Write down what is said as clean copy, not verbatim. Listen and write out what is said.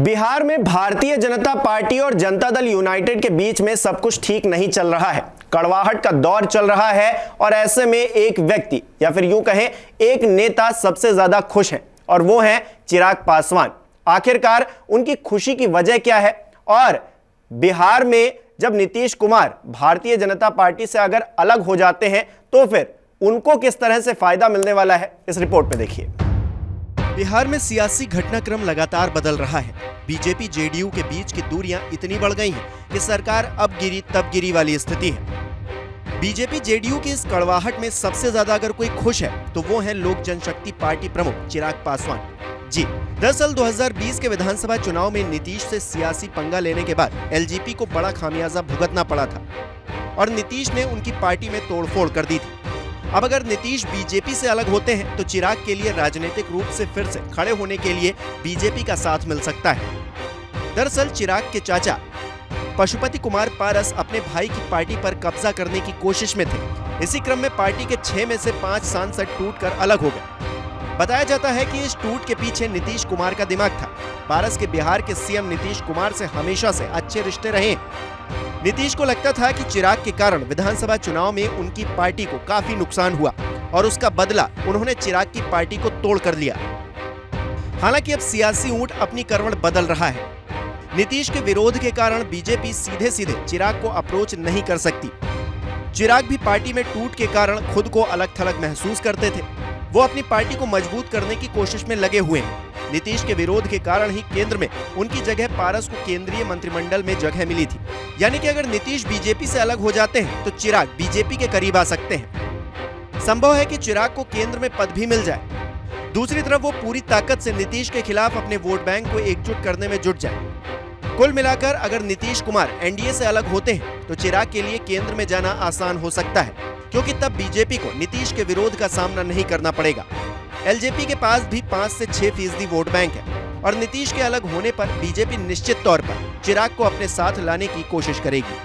बिहार में भारतीय जनता पार्टी और जनता दल यूनाइटेड के बीच में सब कुछ ठीक नहीं चल रहा है। कड़वाहट का दौर चल रहा है और ऐसे में एक व्यक्ति या फिर यूं कहें एक नेता सबसे ज्यादा खुश है और वो है चिराग पासवान। आखिरकार उनकी खुशी की वजह क्या है और बिहार में जब नीतीश कुमार भारतीय जनता पार्टी से अगर अलग हो जाते हैं तो फिर उनको किस तरह से फायदा मिलने वाला है, इस रिपोर्ट में देखिए। बिहार में सियासी घटनाक्रम लगातार बदल रहा है। बीजेपी जेडीयू के बीच की दूरियां इतनी बढ़ गई हैं कि सरकार अब गिरी तब गिरी वाली स्थिति है। बीजेपी जेडीयू की इस कड़वाहट में सबसे ज्यादा अगर कोई खुश है तो वो है लोक जनशक्ति पार्टी प्रमुख चिराग पासवान जी। दरअसल 2020 के विधानसभा चुनाव में नीतीश से सियासी पंगा लेने के बाद एलजेपी को बड़ा खामियाजा भुगतना पड़ा था और नीतीश ने उनकी पार्टी में तोड़फोड़ कर दी थी। अब अगर नीतीश बीजेपी से अलग होते हैं तो चिराग के लिए राजनीतिक रूप से फिर से खड़े होने के लिए बीजेपी का साथ मिल सकता है। दरअसल चिराग के चाचा पशुपति कुमार पारस अपने भाई की पार्टी पर कब्जा करने की कोशिश में थे। इसी क्रम में पार्टी के 6 में से 5 सांसद टूटकर अलग हो गए। बताया जाता है कि इस टूट के पीछे नीतीश कुमार का दिमाग था। पारस के बिहार के सीएम नीतीश कुमार से हमेशा से अच्छे रिश्ते रहे। नीतीश को लगता था कि चिराग के कारण विधानसभा चुनाव में उनकी पार्टी को काफी नुकसान हुआ और उसका बदला उन्होंने चिराग की पार्टी को तोड़ कर लिया। हालांकि अब सियासी ऊंट अपनी करवट बदल रहा है। नीतीश के विरोध के कारण बीजेपी सीधे सीधे चिराग को अप्रोच नहीं कर सकती। चिराग भी पार्टी में टूट के कारण खुद को अलग थलग महसूस करते थे। वो अपनी पार्टी को मजबूत करने की कोशिश में लगे हुए हैं। नीतीश के विरोध के कारण ही केंद्र में उनकी जगह पारस को केंद्रीय मंत्रिमंडल में जगह मिली थी। यानी कि अगर नीतीश बीजेपी से अलग हो जाते हैं तो चिराग बीजेपी के करीब आ सकते हैं। संभव है कि चिराग को केंद्र में पद भी मिल जाए। दूसरी तरफ वो पूरी ताकत से नीतीश के खिलाफ अपने वोट बैंक को एकजुट करने में जुट जाए। कुल मिलाकर अगर नीतीश कुमार एनडीए से अलग होते हैं तो चिराग के लिए केंद्र में जाना आसान हो सकता है, क्योंकि तब बीजेपी को नीतीश के विरोध का सामना नहीं करना पड़ेगा। एलजेपी के पास भी 5 से 6% वोट बैंक है और नीतीश के अलग होने पर बीजेपी निश्चित तौर पर चिराग को अपने साथ लाने की कोशिश करेगी।